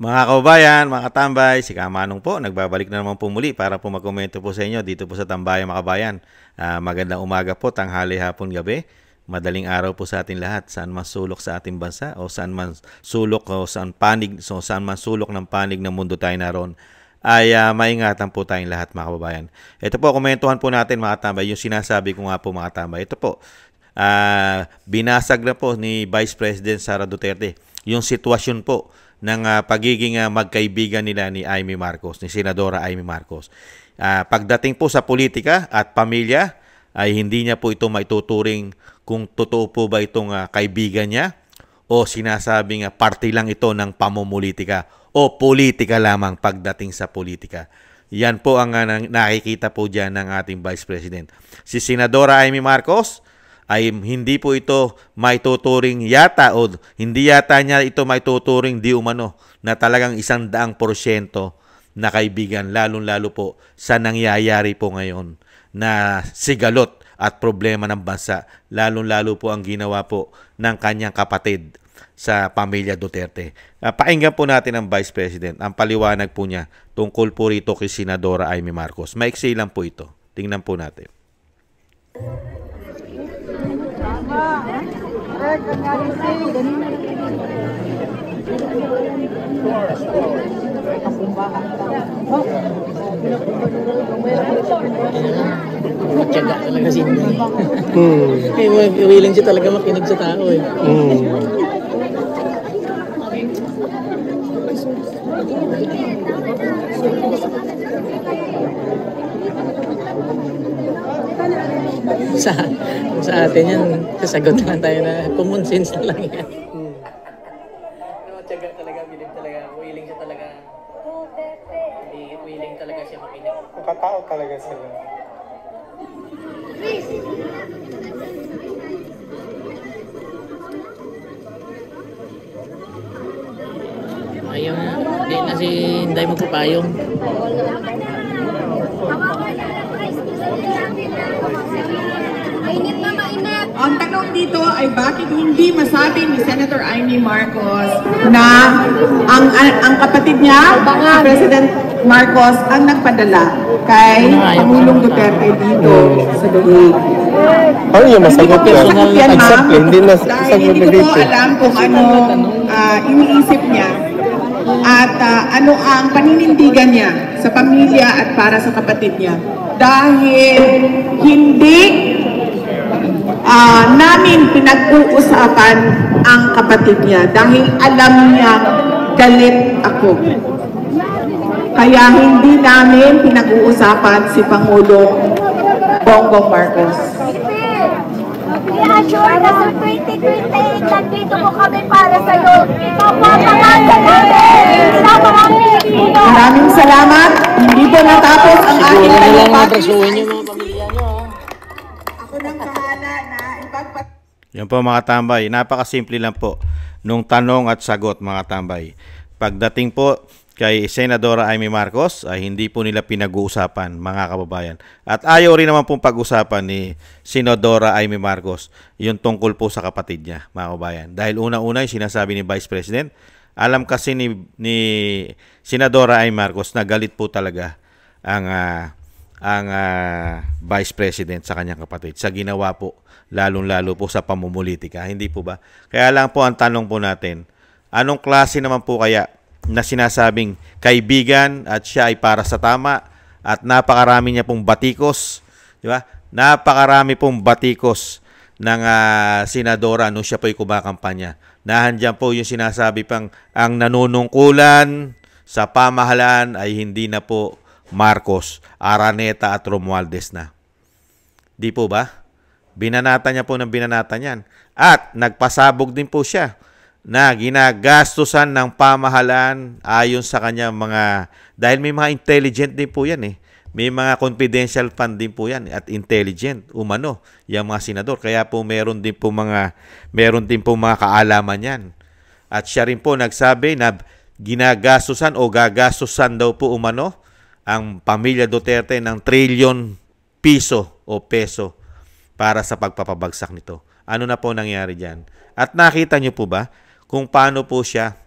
Mga kababayan, mga katambay, si Kamanong po, nagbabalik na naman po muli para po magkomento po sa inyo dito po sa Tambayan mga kabayan. Magandang umaga po, tanghali, hapon, gabi. Madaling araw po sa atin lahat, saan man sulok sa ating bansa o saan man sulok o saan man sulok ng panig ng mundo tayo naroon. Ay maingatan po tayong lahat mga kababayan. Ito po, komentuhan po natin mga katambay, yung sinasabi ko nga po mga katambay. Ito po, binasag na po ni Vice President Sara Duterte yung sitwasyon po ng pagiging magkaibigan nila ni Amy Marcos, ni Senadora Amy Marcos. Pagdating po sa politika at pamilya, ay hindi niya po ito maituturing kung totoo po ba itong kaibigan niya o sinasabing parte lang ito ng pamumulitika o politika lamang pagdating sa politika. Yan po ang nakikita po dyan ng ating Vice President. Si Senadora Amy Marcos ay hindi po ito maituturing yata o hindi yata niya ito maituturing di umano na talagang 100% na kaibigan, lalong-lalo po sa nangyayari po ngayon na sigalot at problema ng bansa, lalong-lalo po ang ginawa po ng kanyang kapatid sa pamilya Duterte. Pakinggan po natin ang Vice President, ang paliwanag po niya tungkol po rito kay Senadora Amy Marcos. Maiksi lang po ito. Tingnan po natin. Matyaga talaga si Inday. Kaya willing siya talaga makinig sa tao eh. Sa atin yan, sasagot lang tayo na common sense na lang yan. Matyaga talaga, bilib talaga, willing siya talaga. Willing talaga siya makinig. Nakatao talaga sila. Ayaw na, hindi na si Inday magpapayong. Ang tanong dito ay bakit hindi masabi ni Senator Amy Marcos na ang kapatid niya, President Marcos, ang nagpadala kay Pangulong Duterte dito sa Dahig. Ano yung masagot yan? Exactly, hindi na Dahil hindi ko po alam kung ano iniisip niya at ano ang paninindigan niya sa pamilya at para sa kapatid niya. Dahil hindi namin pinag-uusapan ang kapatid niya dahil alam niya galit ako. Kaya hindi namin pinag-uusapan si Pangulong Bongbong Marcos. I-assure na sa 2028, nandito po kami para sa iyo. Papapangalan namin sa mga Pilipino. Maraming salamat. Hindi po natapos ang aking talupati. Ako nang bahala na Yan po mga tambay, napakasimple lang po nung tanong at sagot mga tambay. Pagdating po kay Senadora Amy Marcos ay hindi po nila pinag-uusapan mga kababayan. At ayaw rin naman pong pag-usapan ni Senadora Amy Marcos yung tungkol po sa kapatid niya mga kababayan. Dahil una-una yung sinasabi ni Vice President, alam kasi ni Senadora Amy Marcos na galit po talaga ang Vice President sa kanyang kapatid sa ginawa po lalong-lalo po sa pamumulitika. Hindi po ba? Kaya lang po ang tanong po natin, anong klase naman po kaya na sinasabing kaibigan at siya ay para sa tama at napakarami niya pong batikos, di ba? Napakarami pong batikos ng senadora nung siya po'y kumakampanya. Nahandyan po yung sinasabi pang ang nanunungkulan sa pamahalaan ay hindi na po Marcos, Araneta at Romualdez na. Di po ba? Binanata niya po ng binanata niyan. At nagpasabog din po siya na ginagastusan ng pamahalaan ayon sa kanya dahil may mga intelligent din po yan eh. May mga confidential fund din po yan at intelligent umano yung mga senador. Kaya po meron din po mga kaalaman yan. At siya rin po nagsabi na ginagastusan o gagastusan daw po umano ang pamilya Duterte ng trilyon piso o peso para sa pagpapabagsak nito. Ano na po nangyari dyan? At nakita nyo po ba kung paano po siya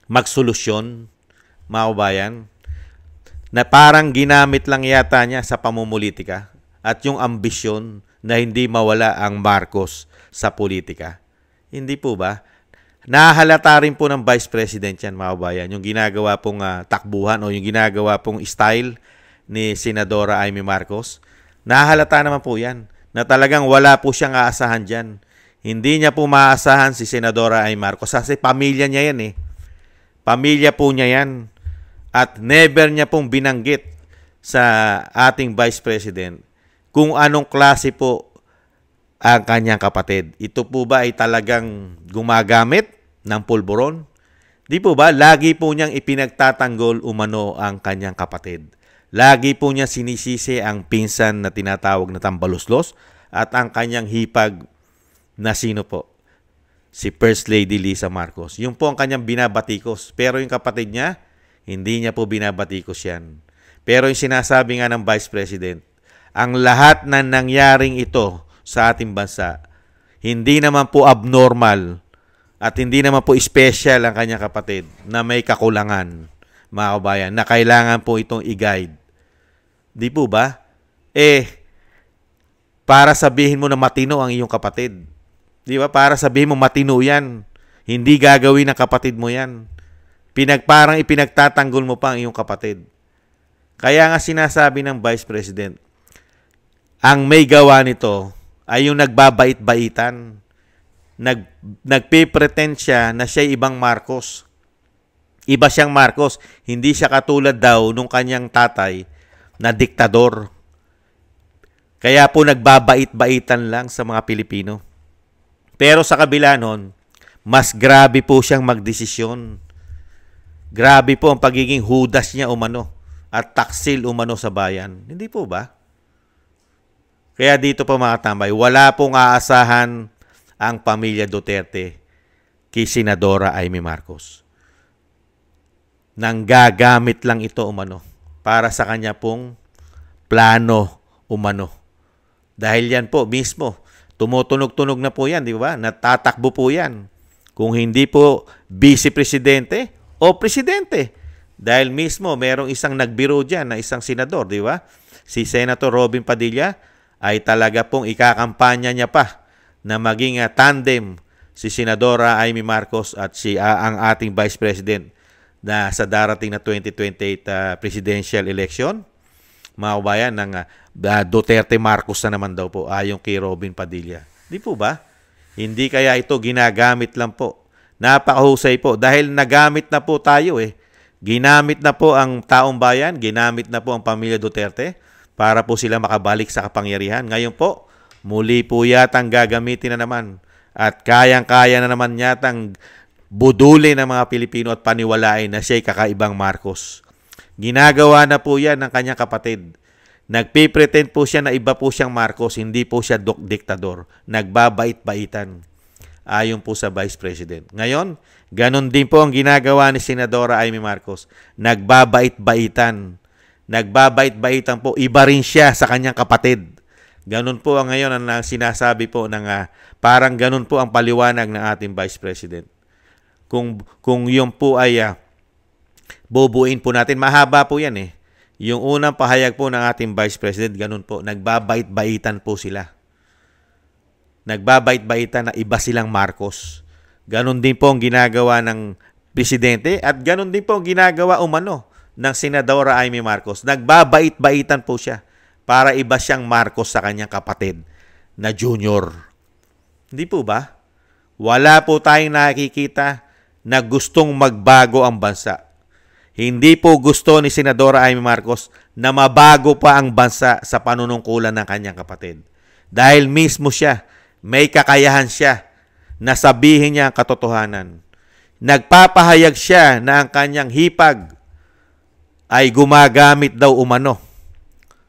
magsolusyon, mga kabayan, na parang ginamit lang yata niya sa pamumulitika at yung ambisyon na hindi mawala ang Marcos sa politika. Hindi po ba? Nahalata rin po ng Vice President yan, mga kabayan, yung ginagawa pong takbuhan o yung ginagawa pong style ni Senadora Amy Marcos. Nahalata naman po yan na talagang wala po siyang aasahan dyan. Hindi niya po maaasahan si Senadora Amy Marcos kasi pamilya niya yan eh. Pamilya po niya yan. At never niya pong binanggit sa ating Vice President kung anong klase po ang kanyang kapatid. Ito po ba ay talagang gumagamit ng pulburon? Di po ba? Lagi po niyang ipinagtatanggol umano ang kanyang kapatid. Lagi po niya sinisisi ang pinsan na tinatawag na tambaluslos at ang kanyang hipag na sino po? Si First Lady Lisa Marcos. Yung po ang kanyang binabatikos. Pero yung kapatid niya, hindi niya po binabatikos yan. Pero yung sinasabi nga ng Vice President, ang lahat na nangyaring ito sa ating bansa, hindi naman po abnormal at hindi naman po special ang kanyang kapatid na may kakulangan, mga kabayan, na kailangan po itong i-guide. Di po ba? Para sabihin mo na matino ang iyong kapatid. Di ba? Para sabihin mo matino yan. Hindi gagawin ng kapatid mo yan. Parang ipinagtatanggol mo pa ang iyong kapatid. Kaya nga sinasabi ng Vice President, ang may gawa nito ay yung nagbabait-baitan. Nagpe-pretend siya na siya ibang Marcos. Iba siyang Marcos. Hindi siya katulad daw nung kanyang tatay na diktador. Kaya po nagbabait-baitan lang sa mga Pilipino. Pero sa kabila nun, mas grabe po siyang magdesisyon. Grabe po ang pagiging hudas niya umano at taksil umano sa bayan. Hindi po ba? Kaya dito po mga tambay, wala pong aasahan ang pamilya Duterte kay Senadora Amy Marcos. Nanggagamit lang ito umano para sa kanya pong plano umano. Dahil yan po mismo, tumutunog-tunog na po yan, di ba? Natatakbo po yan. Kung hindi po vice presidente o presidente. Dahil mismo, merong isang nagbiro dyan na isang senador, di ba? Si Senator Robin Padilla ay talaga pong ikakampanya niya pa na maging tandem si Senadora Amy Marcos at ang ating Vice President na sa darating na 2028 presidential election. Mga kabayan, ng Duterte Marcos na naman daw po ayon kay Robin Padilla. Di po ba? Hindi kaya ito ginagamit lang po. Napakahusay po dahil nagamit na po tayo eh. Ginamit na po ang taong bayan, ginamit na po ang pamilya Duterte para po sila makabalik sa kapangyarihan. Ngayon po, muli po yatang gagamitin na naman at kayang-kaya na naman yatang budulin ng mga Pilipino at paniwalain na siya'y kakaibang Marcos. Ginagawa na po yan ng kanyang kapatid. Nagpipretend po siya na iba po siyang Marcos, hindi po siya diktador. Nagbabait-baitan ayon po sa Vice President. Ngayon, ganon din po ang ginagawa ni Senadora Amy Marcos. Nagbabait-baitan. Nagbabait-baitan po. Iba rin siya sa kanyang kapatid. Ganon po ang ngayon ang sinasabi po ng parang ganon po ang paliwanag ng ating Vice President. Kung yun po ay bubuin po natin, mahaba po yan eh. Yung unang pahayag po ng ating Vice President, ganun po, nagbabait-baitan po sila. Nagbabait-baitan na iba silang Marcos. Ganun din po ang ginagawa ng Presidente at ganun din po ang ginagawa umano ng Senadora Amy Marcos. Nagbabait-baitan po siya para iba siyang Marcos sa kanyang kapatid na junior. Hindi po ba? Wala po tayong nakikita na gustong magbago ang bansa. Hindi po gusto ni Senadora Amy Marcos na mabago pa ang bansa sa panunungkulan ng kanyang kapatid. Dahil mismo siya, may kakayahan siya na sabihin niya ang katotohanan. Nagpapahayag siya na ang kanyang hipag ay gumagamit daw umano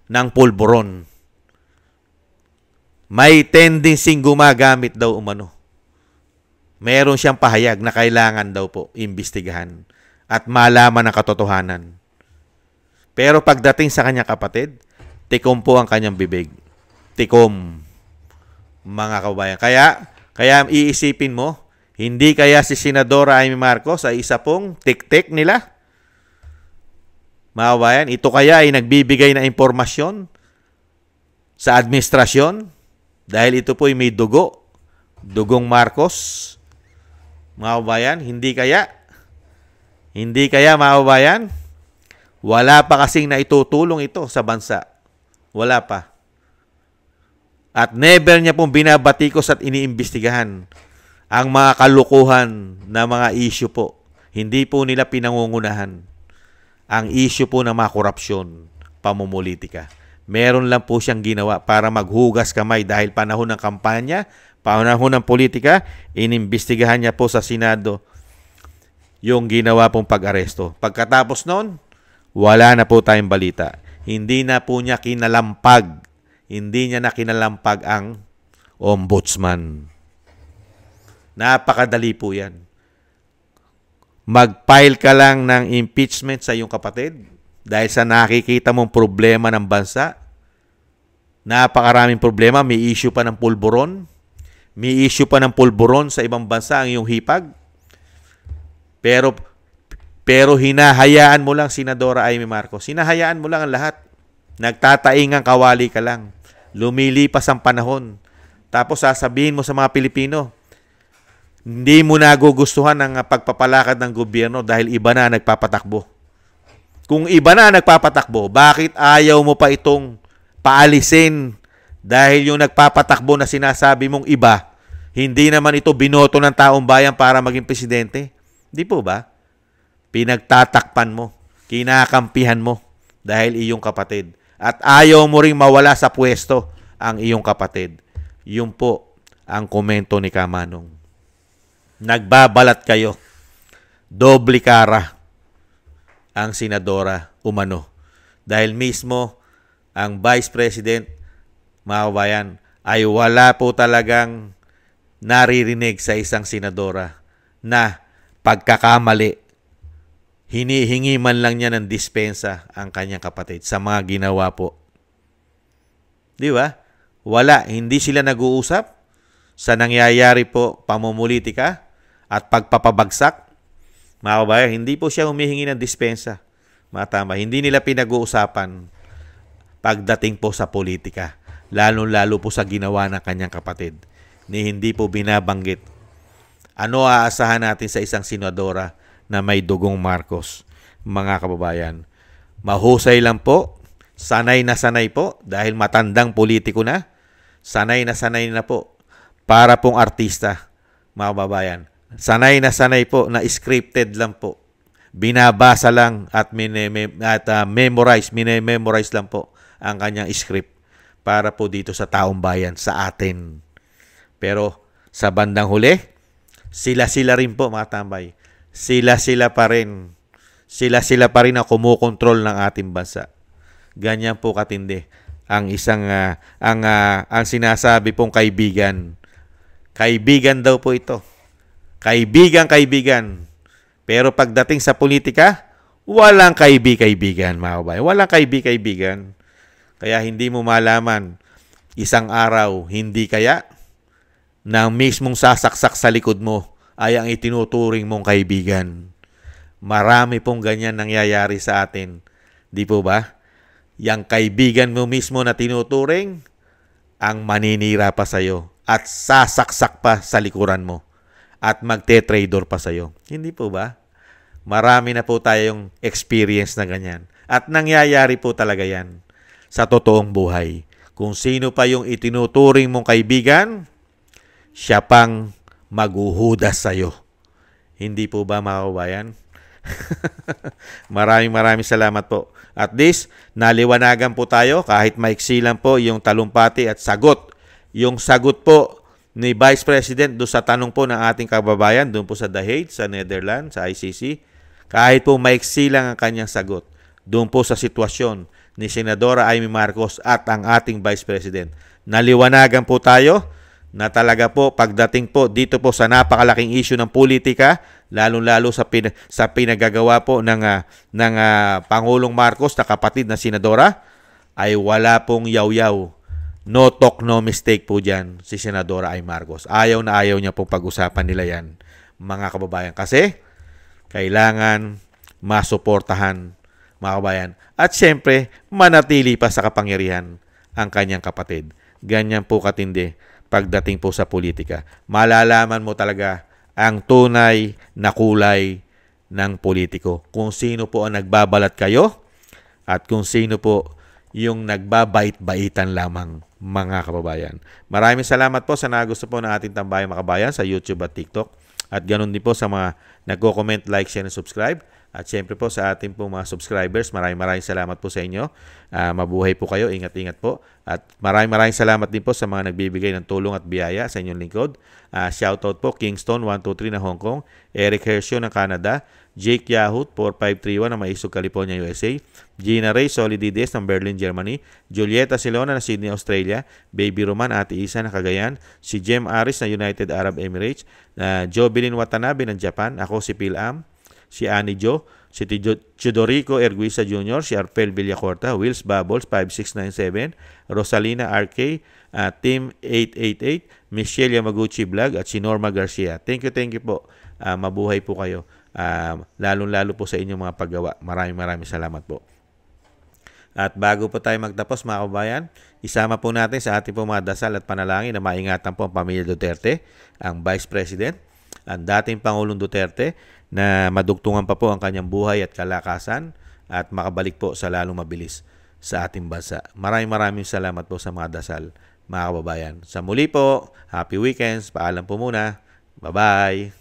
ng pulburon. May tendency gumagamit daw umano. Meron siyang pahayag na kailangan daw po imbestigahan at malaman ang katotohanan. Pero pagdating sa kanyang kapatid, tikom po ang kanyang bibig. Tikom, mga kabayan. Kaya iisipin mo, Hindi kaya si Senadora Amy Marcos ay isa pong tik-tik nila? Mga kababayan, ito kaya ay nagbibigay na impormasyon sa administrasyon dahil ito po ay may dugong Marcos. Mga kababayan, hindi kaya mga kababayan, wala pa kasing naitutulong ito sa bansa. Wala pa. At never niya pong binabatikos at iniimbestigahan ang mga kalukuhan na mga issue po. Hindi po nila pinangungunahan ang issue po ng mga korupsyon, pamumulitika. Meron lang po siyang ginawa para maghugas kamay dahil panahon ng kampanya, panahon ng politika, inimbestigahan niya po sa Senado yung ginawa pong pag-aresto. Pagkatapos noon, wala na po tayong balita. Hindi na po niya kinalampag. Hindi niya na kinalampag ang ombudsman. Napakadali po yan. Mag-file ka lang ng impeachment sa iyong kapatid dahil sa nakikita mong problema ng bansa. Napakaraming problema. May issue pa ng pulburon. May issue pa ng pulburon sa ibang bansa ang iyong hipag. Pero hinahayaan mo lang, Senadora Amy Marcos. Hinahayaan mo lang ang lahat. Nagtataingang kawali ka lang. Lumilipas ang panahon. Tapos sasabihin mo sa mga Pilipino, hindi mo nagugustuhan ang pagpapalakad ng gobyerno dahil iba na nagpapatakbo. Kung iba na nagpapatakbo, bakit ayaw mo pa itong paalisin? Dahil yung nagpapatakbo na sinasabi mong iba, hindi naman ito binoto ng taong bayan para maging presidente. Di po ba? Pinagtatakpan mo, kinakampihan mo dahil iyong kapatid. At ayaw mo ring mawala sa pwesto ang iyong kapatid. Yun po ang komento ni Kamanong. Nagbabalat kayo. Doble kara ang senadora umano. Dahil mismo ang Vice President, mga kabayan, ay wala po talagang naririnig sa isang senadora na pagkakamali, hinihingi man lang niya ng dispensa ang kanyang kapatid sa mga ginawa po. Di ba? Wala. Hindi sila nag-uusap sa nangyayari po pamumulitika at pagpapabagsak. Mga kabayan, hindi po siya humihingi ng dispensa. Matama. Hindi nila pinag-uusapan pagdating po sa politika. Lalo-lalo po sa ginawa ng kanyang kapatid. Hindi po binabanggit. Ano aasahan natin sa isang senadora na may dugong Marcos, mga kababayan? Mahusay lang po, sanay na sanay po, dahil matandang politiko na, sanay na po, para pong artista, mga kababayan. Sanay po na scripted lang po. Binabasa lang at memorize lang po ang kanyang script para po dito sa taong bayan, sa atin. Pero sa bandang huli, sila rin po, mga tambay. Sila pa rin. Sila pa rin ang kumukontrol ng ating bansa. Ganyan po katindi ang isang ang sinasabi pong kaibigan. Kaibigan daw po ito. Kaibigan. Pero pagdating sa politika, walang kaibigan, mga kabayan. Walang kaibigan. Kaya hindi mo malaman isang araw, hindi kaya na mismong sasaksak sa likod mo ay ang itinuturing mong kaibigan. Marami pong ganyan nangyayari sa atin. Di po ba? Yang kaibigan mo mismo na tinuturing, ang maninira pa sa'yo at sasaksak pa sa likuran mo at magte-trader pa sa'yo. Hindi po ba? Marami na po tayong experience na ganyan. At nangyayari po talaga yan sa totoong buhay. Kung sino pa yung itinuturing mong kaibigan, siya pang maghuhudas sa'yo. Hindi po ba, mga kabayan? Maraming salamat po. At least, naliwanagan po tayo kahit maiksi lang po yung talumpati at sagot. Yung sagot po ni Vice President doon sa tanong po ng ating kababayan doon po sa The Hague, sa Netherlands, sa ICC. Kahit po maiksi lang ang kanyang sagot doon po sa sitwasyon ni Senadora Amy Marcos at ang ating Vice President. Naliwanagan po tayo na talaga po pagdating po dito po sa napakalaking issue ng politika, lalong-lalo sa pinagagawa po ng Pangulong Marcos na kapatid na senadora, ay wala pong yaw-yaw. No talk, no mistake po dyan si Senadora Amy Marcos. Ayaw na ayaw niya pong pag-usapan nila yan. mga kababayan. Kasi kailangan masuportahan, mga kababayan. At syempre, manatili pa sa kapangyarihan ang kanyang kapatid. Ganyan po katindi pagdating po sa politika. Malalaman mo talaga ang tunay na kulay ng politiko. Kung sino po ang nagbabalat kayo at kung sino po yung nagbabait-baitan lamang, mga kababayan. Maraming salamat po sa nagusto po ng ating tambayang mga kababayan sa YouTube at TikTok. At ganun din po sa mga nagko-comment, like, share, and subscribe. At syempre po sa ating po mga subscribers, maraming salamat po sa inyo. Mabuhay po kayo, ingat-ingat po. At maraming salamat din po sa mga nagbibigay ng tulong at biyaya sa inyong lingkod. Shoutout po Kingston 123 na Hong Kong, Eric Hershio ng Canada, Jake Yahut 4531 ng Maisog, California, USA, Gina Ray Solidides ng Berlin, Germany, Julieta Silona ng Sydney, Australia, Baby Roman, Ate Isa ng Cagayan, si Jem Aris ng United Arab Emirates, Jobilin Watanabe ng Japan, ako si Phil Am, si Annie Jo, si Chidorico Erguisa Jr., si Arpel Villacorta, Wills Bubbles 5697, Rosalina RK, Team 888, Michelle Yamaguchi Vlog at si Norma Garcia. Thank you po. Mabuhay po kayo. Lalong-lalo po sa inyong mga paggawa. Maraming salamat po. At bago po tayo magtapos, mga kababayan, isama po natin sa ating po mga dasal at panalangin na maingatan po ang pamilya Duterte, ang Vice President, ang dating Pangulong Duterte, na madugtungan pa po ang kanyang buhay at kalakasan at makabalik po sa lalong mabilis sa ating bansa. Maraming salamat po sa mga dasal, mga kababayan. Sa muli po, happy weekends. Paalam po muna. Bye-bye.